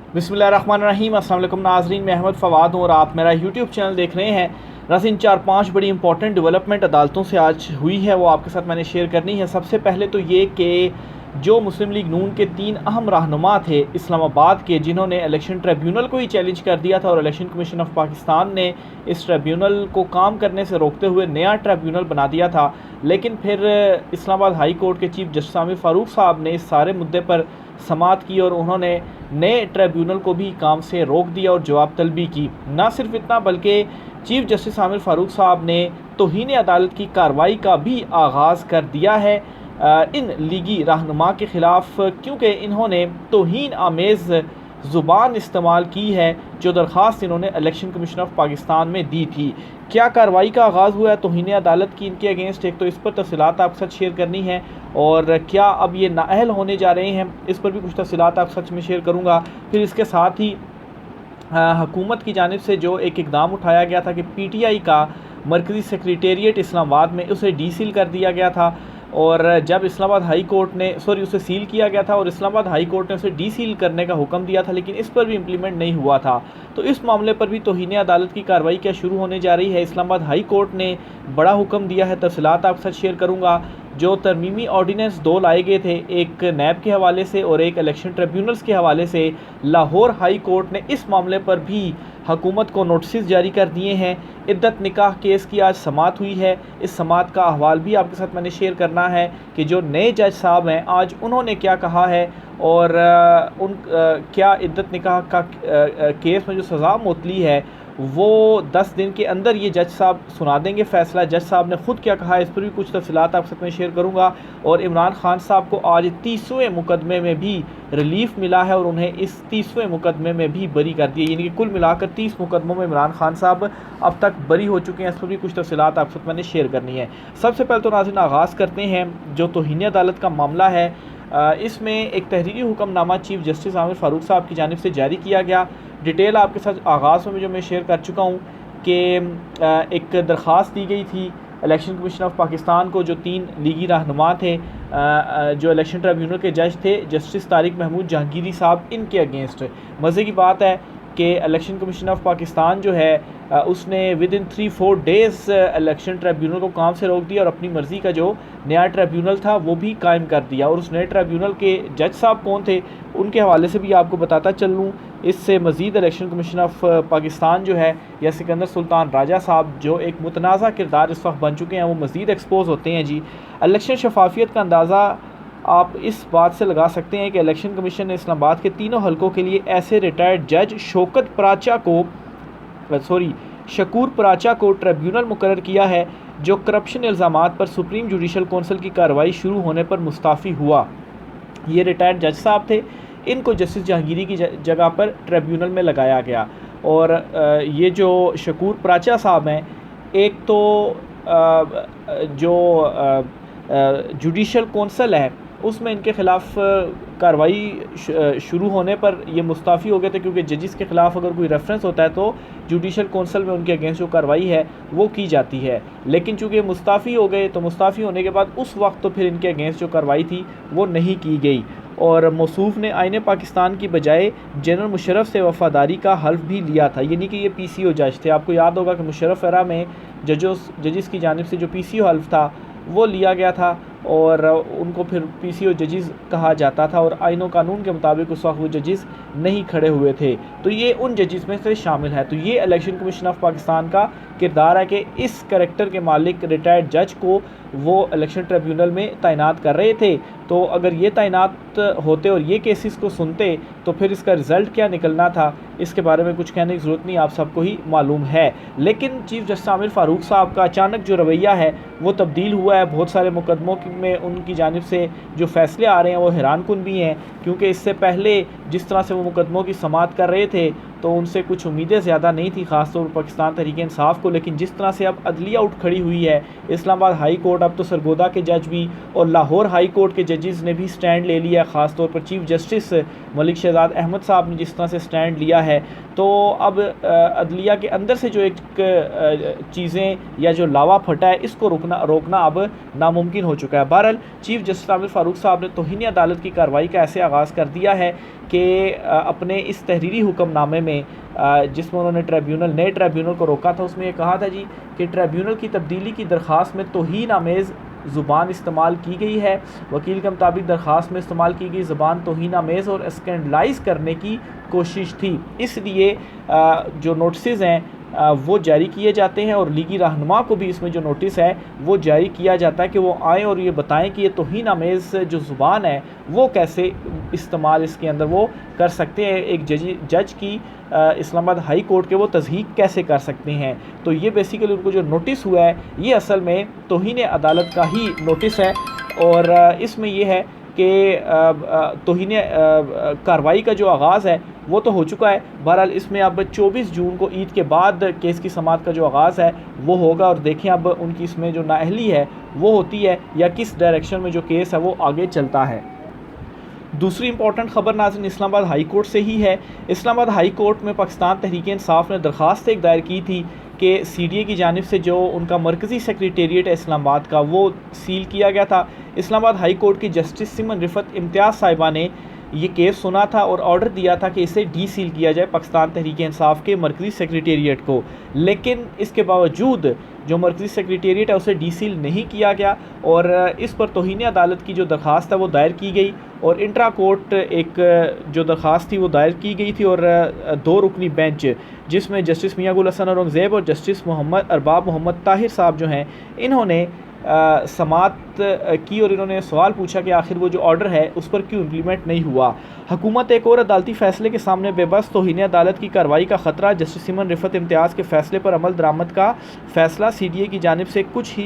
बिस्मिल्लाहिर्रहमानिर्रहीम। अस्सलाम वालेकुम नाज़रीन, मैं अहमद फ़वाद हूँ और आप मेरा यूट्यूब चैनल देख रहे हैं। नाज़रीन, 4-5 बड़ी इंपॉर्टेंट डेवलपमेंट अदालतों से आज हुई है, वो आपके साथ मैंने शेयर करनी है। सबसे पहले तो ये कि जो मुस्लिम लीग नून के 3 अहम रहनुमा थे इस्लामाबाद के, जिन्होंने इलेक्शन ट्रिब्यूनल को ही चैलेंज कर दिया था और इलेक्शन कमीशन ऑफ पाकिस्तान ने इस ट्रिब्यूनल को काम करने से रोकते हुए नया ट्रिब्यूनल बना दिया था, लेकिन फिर इस्लामाबाद हाई कोर्ट के चीफ जस्टिस आमिर फ़ारूक साहब ने इस सारे मुद्दे पर समाअत की और उन्होंने नए ट्रिब्यूनल को भी काम से रोक दिया और जवाब तलबी की। ना सिर्फ इतना, बल्कि चीफ जस्टिस आमिर फ़ारूक साहब ने तौहीन अदालत की कार्रवाई का भी आगाज़ कर दिया है इन लीगी रहनुमा के ख़िलाफ़, क्योंकि इन्होंने तौहीन आमेज़ ज़ुबान इस्तेमाल की है जो दरख्वास्त इन्होंने इलेक्शन कमीशन ऑफ पाकिस्तान में दी थी। क्या कार्रवाई का आगाज़ हुआ है तौहीन अदालत की इनके अगेंस्ट, एक तो इस पर तफ़सीलात आपके साथ शेयर करनी है, और क्या अब ये नाअहल होने जा रहे हैं इस पर भी कुछ तफ़सीलात आपके साथ में शेयर करूँगा। फिर इसके साथ ही हुकूमत की जानिब से जो एक इक़दाम उठाया गया था कि PTI का मरकज़ी सेक्रेटेरिएट इस्लामाबाद में उसे डीसील कर दिया गया था, और जब इस्लामाबाद हाई कोर्ट ने उसे सील किया गया था और इस्लामाबाद हाई कोर्ट ने उसे डीसील करने का हुक्म दिया था, लेकिन इस पर भी इम्प्लीमेंट नहीं हुआ था। तो इस मामले पर भी तौहीन अदालत की कार्रवाई क्या शुरू होने जा रही है। इस्लामाबाद हाई कोर्ट ने बड़ा हुक्म दिया है, तफ़सीलात आपके साथ शेयर करूँगा। जो तरमीमी ऑर्डीनेंस 2 लाए गए थे, एक नैब के हवाले से और एक इलेक्शन ट्रिब्यूनल्स के हवाले से, लाहौर हाई कोर्ट ने इस मामले पर भी हुकूमत को नोटिस जारी कर दिए हैं। इद्दत निकाह केस की आज समाअत हुई है, इस समाअत का अहवाल भी आपके साथ मैंने शेयर करना है कि जो नए जज साहब हैं आज उन्होंने क्या कहा है, और क्या इद्दत निकाह का केस में जो सज़ा मुअत्तली है वो 10 दिन के अंदर ये जज साहब सुना देंगे फ़ैसला। जज साहब ने ख़ुद क्या कहा है, इस पर भी कुछ तफ़सीलात आपके साथ में शेयर करूँगा। और इमरान खान साहब को आज 30वें मुकदमे में भी रिलीफ़ मिला है और उन्हें इस 30वें मुकदमे में भी बरी कर दिया, यानी कि कुल मिलाकर 30 मुकदमों में इमरान खान साहब अब तक बरी हो चुके हैं। इस पर भी कुछ तफ़सीलात आपके साथ मैंने शेयर करनी है। सबसे पहले तो नाज़रीन आगाज़ करते हैं जो तौहीन अदालत का मामला है। इसमें एक तहरीरी हुक्मनामा चीफ जस्टिस आमिर फ़ारूक साहब की जानिब से जारी किया गया। डिटेल आपके साथ आगाज़ में जो मैं शेयर कर चुका हूँ कि एक दरख्वास्त दी गई थी इलेक्शन कमीशन ऑफ पाकिस्तान को, जो 3 लीगी रहनुमा थे जो इलेक्शन ट्रिब्यूनल के जज थे, जस्टिस तारिक महमूद जहांगीरी साहब, इनके अगेंस्ट। मज़े की बात है कि इलेक्शन कमीशन ऑफ पाकिस्तान जो है उसने विदिन 3-4 डेज़ इलेक्शन ट्रिब्यूनल को काम से रोक दिया और अपनी मर्ज़ी का जो नया ट्रिब्यूनल था वो भी कायम कर दिया। और उस नए ट्रिब्यूनल के जज साहब कौन थे उनके हवाले से भी आपको बताता चल लूँ। इससे मज़ीद इलेक्शन कमीशन ऑफ पाकिस्तान जो है, या सिकंदर सुल्तान राजा साहब जो एक मुतनाज़ा किरदार इस वक्त बन चुके हैं, वो मज़ीद एक्सपोज होते हैं जी। इलेक्शन शफाफियत का अंदाज़ा आप इस बात से लगा सकते हैं कि इलेक्शन कमीशन ने इस्लामाबाद के तीनों हलकों के लिए ऐसे रिटायर्ड जज शकूर पराचा को ट्रिब्यूनल मुकर्रर किया है जो करप्शन इल्ज़ामात पर सुप्रीम जुडिशल कौंसिल की कार्रवाई शुरू होने पर मुस्ताफ़ी हुआ। ये रिटायर्ड जज साहब थे, इनको जस्टिस जहांगीरी की जगह पर ट्रिब्यूनल में लगाया गया। और ये जो शकूर पराचा साहब हैं, एक तो जो जुडिशल कौंसिल है उसमें इनके ख़िलाफ़ कार्रवाई शुरू होने पर ये मुस्ताफ़ी हो गए थे, क्योंकि जजिस के ख़िलाफ़ अगर कोई रेफरेंस होता है तो जुडिशल कौंसिल में उनके अगेंस्ट जो कार्रवाई है वो की जाती है। लेकिन चूँकि मुस्ताफ़ी हो गए तो मुस्ताफ़ी होने के बाद उस वक्त तो फिर इनके अगेंस्ट जो कार्रवाई थी वो नहीं की गई। और मौसूफ ने आईने पाकिस्तान की बजाय जनरल मुशर्रफ से वफ़ादारी का हल्फ भी लिया था, यानी कि ये PCO जज थे। आपको याद होगा कि मुशर्रफ एरा में जजिस की जानिब से जो PCO हल्फ था वो लिया गया था और उनको फिर PCO जजिस कहा जाता था, और आईन व कानून के मुताबिक उस वक्त वो जजिस नहीं खड़े हुए थे। तो ये उन जजिस में से शामिल है। तो ये इलेक्शन कमीशन ऑफ पाकिस्तान का किरदार है कि इस करैक्टर के मालिक रिटायर्ड जज को वो इलेक्शन ट्रिब्यूनल में तैनात कर रहे थे। तो अगर ये तैनात होते और ये केसेस को सुनते तो फिर इसका रिज़ल्ट क्या निकलना था, इसके बारे में कुछ कहने की ज़रूरत नहीं, आप सबको ही मालूम है। लेकिन चीफ जस्टिस आमिर फ़ारूक साहब का अचानक जो रवैया है वो तब्दील हुआ है। बहुत सारे मुकदमों में उनकी जानिब से जो फ़ैसले आ रहे हैं वो हैरानकुन भी हैं, क्योंकि इससे पहले जिस तरह से वो मुकदमों की समाअत कर रहे थे तो उनसे कुछ उम्मीदें ज़्यादा नहीं थी, ख़ासतौर पर पाकिस्तान तहरीक इंसाफ को। लेकिन जिस तरह से अब अदलिया उठ खड़ी हुई है, इस्लामाबाद हाई कोर्ट, अब तो सरगोदा के जज भी और लाहौर हाई कोर्ट के जजेस ने भी स्टैंड ले लिया, ख़ासतौर पर चीफ जस्टिस मलिक शहजाद अहमद साहब ने जिस तरह से स्टैंड लिया है, तो अब अदलिया के अंदर से जो एक चीज़ें या जो लावा फटा है इसको रोकना अब नामुमकिन हो चुका है। बहरहाल चीफ जस्टिस आमिर फ़ारूक साहब ने तौहीन अदालत की कार्रवाई का ऐसे आगाज़ कर दिया है कि अपने इस तहरीरी हुक्मनामे में जिसमें उन्होंने नए ट्रिब्यूनल को रोका था, उसमें ये कहा था जी कि ट्रिब्यूनल की तब्दीली की दरख्वास्त में तौहीन आमेज़ ज़ुबान इस्तेमाल की गई है। वकील के मुताबिक दरख्वास्त में इस्तेमाल की गई ज़ुबान तौहीन आमेज़ और स्कैंडलाइज करने की कोशिश थी, इसलिए जो नोटिस हैं वो जारी किए जाते हैं और लीगी रहनुमा को भी इसमें जो नोटिस है वो जारी किया जाता है कि वो आएँ और ये बताएं कि ये तौहीन आमेज़ जो ज़ुबान है वो कैसे इस्तेमाल इसके अंदर वो कर सकते हैं, एक जज की इस्लामाबाद हाई कोर्ट के वो तज़हीक कैसे कर सकते हैं। तो ये बेसिकली उनको जो नोटिस हुआ है ये असल में तौहीन अदालत का ही नोटिस है और इसमें ये है कि तौहीन कार्रवाई का जो आगाज़ है वो तो हो चुका है। बहरहाल इसमें अब 24 जून को ईद के बाद केस की समाअत का जो आगाज़ है वो होगा और देखें अब उनकी इसमें जो नाअहली है वो होती है या किस डायरेक्शन में जो केस है वो आगे चलता है। दूसरी इंपॉर्टेंट ख़बर नाज़रीन इस्लामाबाद हाई कोर्ट से ही है। इस्लामाबाद हाई कोर्ट में पाकिस्तान तहरीक इंसाफ ने दरख्वास्त एक दायर की थी कि CDA की जानिब से जो उनका मरकज़ी सेक्रेटेरिएट है इस्लामाबाद का वो सील किया गया था। इस्लामाबाद हाई कोर्ट की जस्टिस सिमन रिफत इम्तियाज़ साहिबा ने ये केस सुना था और ऑर्डर दिया था कि इसे डीसील किया जाए पाकिस्तान तहरीक इंसाफ के मरकज़ी सेक्रेटेरिएट को, लेकिन इसके बावजूद जो मरकज़ी सेक्रेटेरिएट है उसे डीसील नहीं किया गया और इस पर तौहीन अदालत की जो दरख्वास्त है वो दायर की गई और इंट्रा कोर्ट एक जो दरख्वास्त थी वो दायर की गई थी और 2 रुकनी बेंच जिसमें जस्टिस मियां गुल हसन औरंगज़ेब और जस्टिस अरबाब मोहम्मद ताहिर साहब जो हैं इन्होंने समाअत की और इन्होंने सवाल पूछा कि आखिर वो जो ऑर्डर है उस पर क्यों इम्प्लीमेंट नहीं हुआ। हुकूमत एक और अदालती फ़ैसले के सामने बेबस, तौहीन अदालत की कार्रवाई का ख़तरा, जस्टिस सिमन रिफत इम्तियाज़ के फ़ैसले पर अमल दरामद का फ़ैसला CDA की जानिब से कुछ ही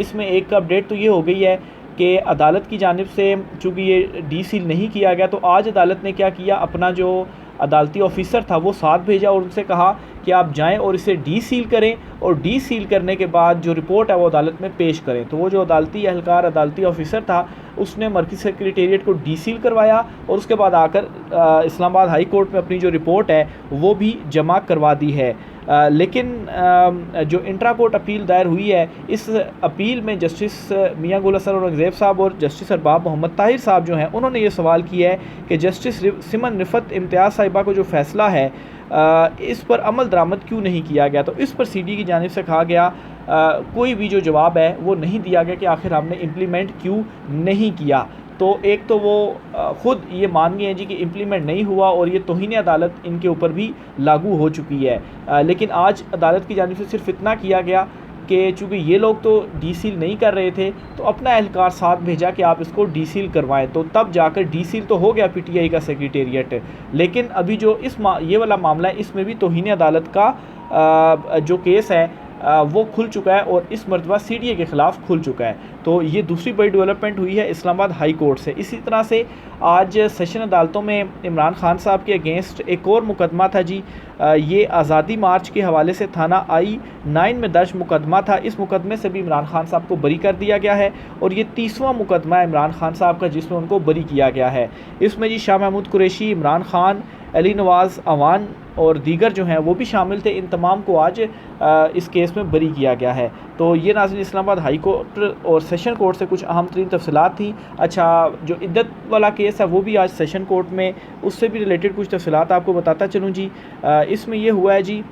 इसमें एक अपडेट तो ये हो गई है कि अदालत की जानिब से चूँकि ये डीसील नहीं किया गया तो आज अदालत ने क्या किया, अपना जो अदालती ऑफिसर था वो साथ भेजा और उनसे कहा कि आप जाएं और इसे डीसील करें और डीसील करने के बाद जो रिपोर्ट है वो अदालत में पेश करें। तो वो जो अदालती एहलकार अदालती ऑफिसर था उसने मरकज़ी सेक्रेटेरिएट को डीसील करवाया और उसके बाद आकर इस्लामाबाद हाई कोर्ट में अपनी जो रिपोर्ट है वो भी जमा करवा दी है। लेकिन जो इंट्रा कोर्ट अपील दायर हुई है इस अपील में जस्टिस मियां गुल हसन औरंगज़ेब साहब और जस्टिस अरबाब मोहम्मद ताहिर साहब जो हैं उन्होंने ये सवाल किया है कि जस्टिस सिमन रिफत इम्तियाज़ साहिबा को जो फ़ैसला है इस पर अमल दरामद क्यों नहीं किया गया। तो इस पर CDA की जानिब से कहा गया कोई भी जो जवाब है वो नहीं दिया गया कि आखिर हमने इम्प्लीमेंट क्यों नहीं किया। तो एक तो वो ख़ुद ये मान गए हैं जी कि इम्प्लीमेंट नहीं हुआ और ये तौहीन अदालत इनके ऊपर भी लागू हो चुकी है। लेकिन आज अदालत की जानिब से सिर्फ इतना किया गया कि चूँकि ये लोग तो डीसील नहीं कर रहे थे तो अपना एहलकार साथ भेजा कि आप इसको डीसील करवाएं, तो तब जाकर डीसील तो हो गया PTI का सेक्रेटेरिएट। लेकिन अभी जो ये वाला मामला है इसमें भी तौहीन अदालत का जो केस है वो खुल चुका है और इस मरतबा CDA के ख़िलाफ़ खुल चुका है। तो ये दूसरी बड़ी डेवलपमेंट हुई है इस्लामाबाद हाई कोर्ट से। इसी तरह से आज सेशन अदालतों में इमरान खान साहब के अगेंस्ट एक और मुकदमा था जी, ये आज़ादी मार्च के हवाले से थाना I-9 में दर्ज मुकदमा था। इस मुकदमे से भी इमरान खान साहब को बरी कर दिया गया है और ये 30वां मुकदमा है इमरान खान साहब का जिसमें उनको बरी किया गया है। इसमें जी शाह महमूद कुरैशी, इमरान खान, अली नवाज़ अवान और दीगर जो हैं वो भी शामिल थे। इन तमाम को आज इस केस में बरी किया गया है। तो ये नाज़रीन इस्लामाबाद हाई कोर्ट और सेशन कोर्ट से कुछ अहम तरीन तफसीलात थी। अच्छा, जो इद्दत वाला केस है वो भी आज सेशन कोर्ट में, उससे भी रिलेटेड कुछ तफसीलात आपको बताता चलूँ जी। इसमें ये हुआ है जी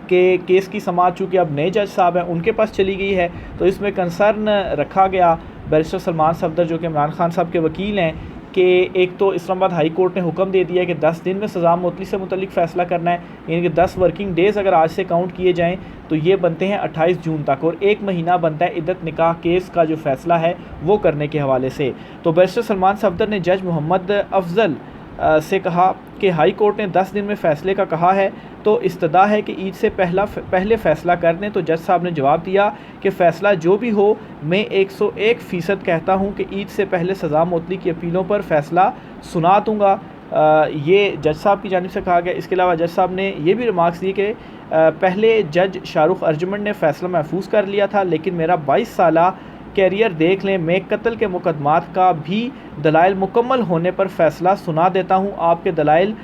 कि केस की समाअत चूँकि अब नए जज साहब हैं उनके पास चली गई है, तो इसमें कंसर्न रखा गया बैरिस्टर सलमान सफदर जो कि इमरान खान साहब के वकील हैं कि एक तो इस्लामाबाद हाई कोर्ट ने हुक्म दे दिया कि 10 दिन में सज़ा मुअत्तली से मुतल्लिक फ़ैसला करना है, यानी कि 10 वर्किंग डेज़ अगर आज से काउंट किए जाएं तो ये बनते हैं 28 जून तक और 1 महीना बनता है इद्दत निकाह केस का जो फ़ैसला है वो करने के हवाले से। तो बैरिस्टर सलमान सफदर ने जज मोहम्मद अफजल से कहा कि हाई कोर्ट ने 10 दिन में फ़ैसले का कहा है तो इस्तदा है कि ईद से पहले फ़ैसला कर दें। तो जज साहब ने जवाब दिया कि फ़ैसला जो भी हो मैं 101% कहता हूं कि ईद से पहले सज़ा मुअत्तली की अपीलों पर फ़ैसला सुना दूँगा। ये जज साहब की जानिब से कहा गया। इसके अलावा जज साहब ने ये भी रिमार्क्स दिए कि पहले जज शाहरुख अर्जुमंद ने फ़ैसला महफूज कर लिया था, लेकिन मेरा 22 साला कैरियर देख लें, मैं कत्ल के मुकदमात का भी दलाइल मुकम्मल होने पर फ़ैसला सुना देता हूँ। आपके दलाइल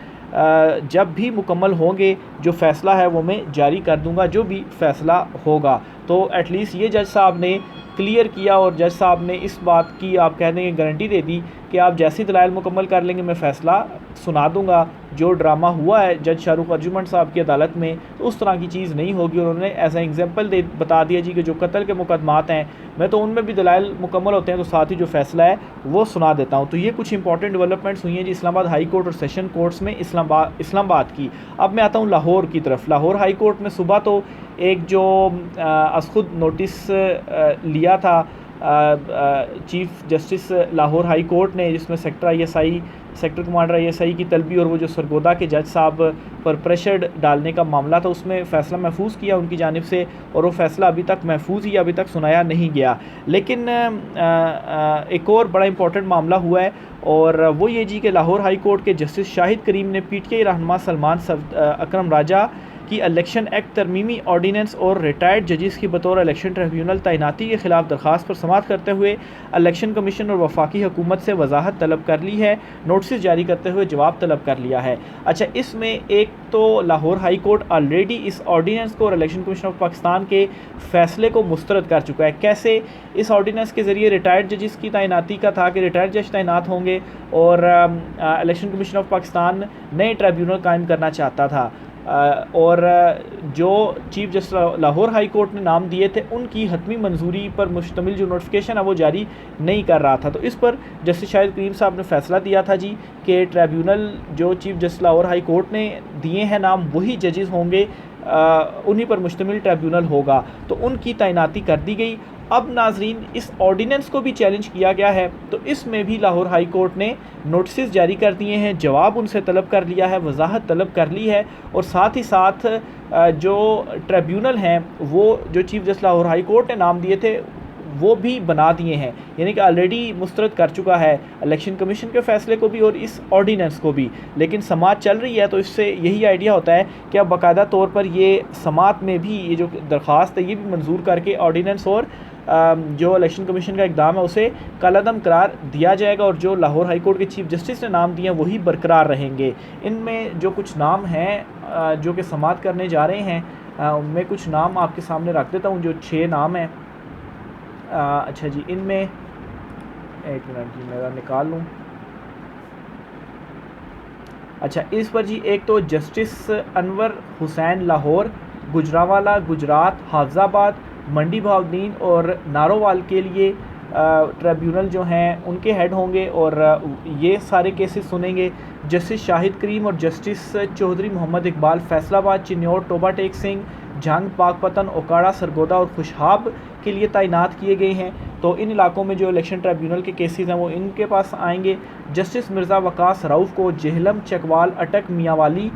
जब भी मुकम्मल होंगे जो फ़ैसला है वो मैं जारी कर दूंगा, जो भी फ़ैसला होगा। तो एटलीस्ट ये जज साहब ने क्लियर किया और जज साहब ने इस बात की आप कह दें गारंटी दे दी कि आप जैसी दलाइल मुकम्मल कर लेंगे मैं फ़ैसला सुना दूंगा। जो ड्रामा हुआ है जज शाहरुख अर्जुमंड साहब की अदालत में, तो उस तरह की चीज़ नहीं होगी। उन्होंने एज ए एग्जाम्पल बता दिया जी कि जो कत्ल के मुकदमात हैं मैं तो उनमें भी दलाइल मुकम्मल होते हैं तो साथ ही जो फ़ैसला है वो सुना देता हूँ। तो ये कुछ इंपॉर्टेंट डेवलपमेंट्स हुई हैं जी इस्लामाबाद हाई कोर्ट और सेशन कोर्ट्स में इस्लामाबाद की। अब मैं आता हूँ लाहौर की तरफ। लाहौर हाई कोर्ट में सुबह तो एक जो खुद नोटिस लिया था chief justice Lahore high court ने, जिसमें सेक्टर कमांडर ISI की तलबी और वो जो सरगोदा के जज साहब पर प्रेशर डालने का मामला था उसमें फ़ैसला महफूज किया उनकी जानिब से, और वो फ़ैसला अभी तक महफूज ही अभी तक सुनाया नहीं गया। लेकिन एक और बड़ा इंपॉर्टेंट मामला हुआ है और वो ये जी कि लाहौर हाई कोर्ट के जस्टिस शाहिद करीम ने PTI रहनुमा सलमान अकरम राजा की इलेक्शन एक्ट तरमीमी ऑर्डीनेंस और रिटायर्ड जजेस की बतौर इलेक्शन ट्रिब्यूनल तैनाती के ख़िलाफ़ दरख्वास्त पर समाअत करते हुए इलेक्शन कमीशन और वफाकी हुकूमत से वजाहत तलब कर ली है, नोटिस जारी करते हुए जवाब तलब कर लिया है। अच्छा, इसमें एक तो लाहौर हाई कोर्ट ऑलरेडी इस ऑर्डीनेंस को और इलेक्शन कमीशन ऑफ पाकिस्तान के फ़ैसले को मुस्तरद कर चुका है। कैसे? इस ऑर्डीनेंस के ज़रिए रिटायर्ड जजेस की तैनाती का था कि रिटायर्ड जज तैनात होंगे और इलेक्शन कमीशन ऑफ पाकिस्तान नए ट्रिब्यूनल कायम करना चाहता था और जो chief justice Lahore high court ने नाम दिए थे उनकी हतमी मंजूरी पर मुश्तमिल जो नोटिफिकेशन है वो जारी नहीं कर रहा था। तो इस पर जस्टिस शाहिद करीम साहब ने फ़ैसला दिया था जी कि ट्रिब्यूनल जो chief justice Lahore high court ने दिए हैं नाम वही जजेस होंगे, उन्हीं पर मुश्तमिल ट्रिब्यूनल होगा, तो उनकी तैनाती कर दी गई। अब नाजरीन इस ऑर्डीनेंस को भी चैलेंज किया गया है, तो इसमें भी लाहौर हाई कोर्ट ने नोटिस जारी कर दिए हैं, जवाब उनसे तलब कर लिया है, वजाहत तलब कर ली है और साथ ही साथ जो ट्रिब्यूनल हैं वो जो chief justice Lahore high court ने नाम दिए थे वो भी बना दिए हैं, यानी कि ऑलरेडी मुस्तरद कर चुका है इलेक्शन कमीशन के फ़ैसले को भी और इस ऑर्डीनेंस को भी। लेकिन समाअत चल रही है तो इससे यही आइडिया होता है कि अब बाकायदा तौर पर ये समाअत में भी ये जो दरख्वास्त है ये भी मंजूर करके ऑर्डीनेंस और जो इलेक्शन कमीशन का इक़दाम है उसे कलअदम करार दिया जाएगा और जो लाहौर हाई कोर्ट के चीफ जस्टिस ने नाम दिए हैं वही बरकरार रहेंगे। इनमें जो कुछ नाम हैं जो कि समाअत करने जा रहे हैं उनमें कुछ नाम आपके सामने रख देता हूँ, जो 6 नाम हैं। अच्छा जी, इनमें एक मिनट जी मेरा निकाल लूँ। अच्छा, इस पर जी एक तो जस्टिस अनवर हुसैन लाहौर, गुजरांवाला गुजरात, हाफजाबाद, मंडी बहाउद्दीन और नारोवाल के लिए ट्रिब्यूनल जो हैं उनके हेड होंगे और ये सारे केसेस सुनेंगे। जस्टिस शाहिद करीम और जस्टिस चौधरी मोहम्मद इकबाल फैसलाबाद, चिन्नौर, टोबा टेक सिंह, जंग, पाकपतन, ओकाड़ा, सरगोदा और खुशहाब के लिए तैनात किए गए हैं। तो इन इलाकों में जो इलेक्शन ट्रिब्यूनल के केसेस हैं वो इनके पास आएंगे। जस्टिस मिर्ज़ा वकास रऊफ़ को जेहलम, चकवाल, अटक, मियांवाली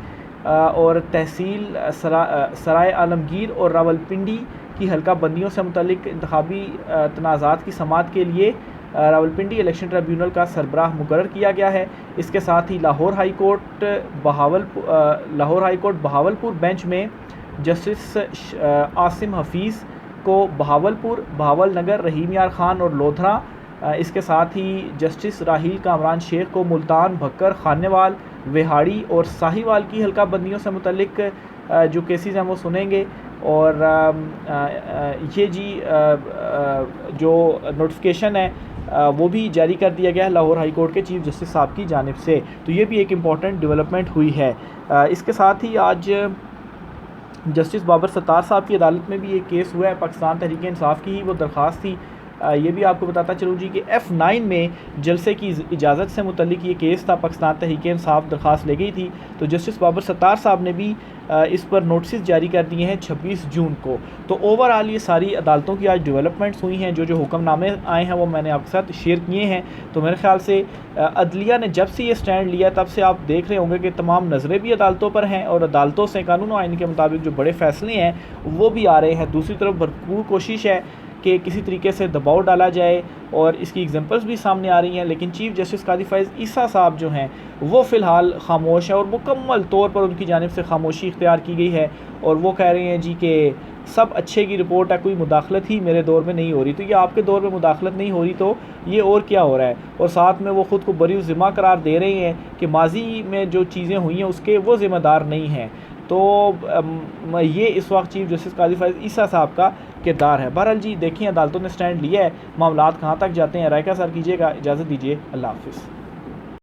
और तहसील सराय आलमगीर और रावलपिंडी की हल्का बंदियों से मुतल्लिक इंतखाबी तनाज़ात की समाअत के लिए रावलपिंडी इलेक्शन ट्रिब्यूनल का सरबराह मुकर्रर किया गया है। इसके साथ ही Lahore high court Bahawalpur bench में जस्टिस आसिम हफीज़ को बहावलपुर, बहावल नगर, रहीम यार खान और लोधरा, इसके साथ ही जस्टिस राहील कामरान शेख को मुल्तान, भक्कर, खानेवाल, वेहाड़ी और साहिवाल की हल्का बंदियों से मुतल्लिक जो केसेस हैं वो सुनेंगे। और ये जी जो नोटिफिकेशन है वो भी जारी कर दिया गया है लाहौर हाई कोर्ट के चीफ जस्टिस साहब की जानिब से। तो ये भी एक इम्पॉर्टेंट डेवलपमेंट हुई है। इसके साथ ही आज जस्टिस बाबर सत्तार साहब की अदालत में भी एक केस हुआ है, पाकिस्तान तहरीक इंसाफ की ही वो दरख्वास्त थी। ये भी आपको बताता चलूँ जी कि F9 में जलसे की इजाज़त से मुतल्लिक ये केस था, पाकिस्तान तहरीक इंसाफ दरख्वास्त ले गई थी। तो जस्टिस बाबर सत्तार साहब ने भी इस पर नोटिस जारी कर दिए हैं 26 जून को। तो ओवरऑल ये सारी अदालतों की आज डेवलपमेंट्स हुई हैं, जो हुक्मनामे आए हैं वो मैंने आपके साथ शेयर किए हैं। तो मेरे ख्याल से अदलिया ने जब से ये स्टैंड लिया तब से आप देख रहे होंगे कि तमाम नज़रें भी अदालतों पर हैं और अदालतों से कानून और आइन के मुताबिक जो बड़े फ़ैसले हैं वो भी आ रहे हैं। दूसरी तरफ भरपूर कोशिश है कि किसी तरीके से दबाव डाला जाए और इसकी एग्जांपल्स भी सामने आ रही हैं। लेकिन चीफ़ जस्टिस कादी फ़ैज़ ईसा साहब जो हैं वो फ़िलहाल खामोश हैं और मुकम्मल तौर पर उनकी जानिब से खामोशी इख्तियार की गई है और वो कह रहे हैं जी कि सब अच्छे की रिपोर्ट है, कोई मुदाखलत ही मेरे दौर में नहीं हो रही। तो ये आपके दौर में मुदाखलत नहीं हो रही तो ये और क्या हो रहा है। और साथ में वो ख़ुद को बरी ज़िम्मा करार दे रहे हैं कि माजी में जो चीज़ें हुई हैं उसके वो ज़िम्मेदार नहीं हैं। तो ये इस वक्त चीफ जस्टिस काजी फायज़ ईसा साहब का किरदार है। बहरहाल जी देखिए अदालतों ने स्टैंड लिया है, मामलात कहाँ तक जाते हैं राय का सर कीजिएगा। इजाज़त दीजिए, अल्लाह हाफ़िज़।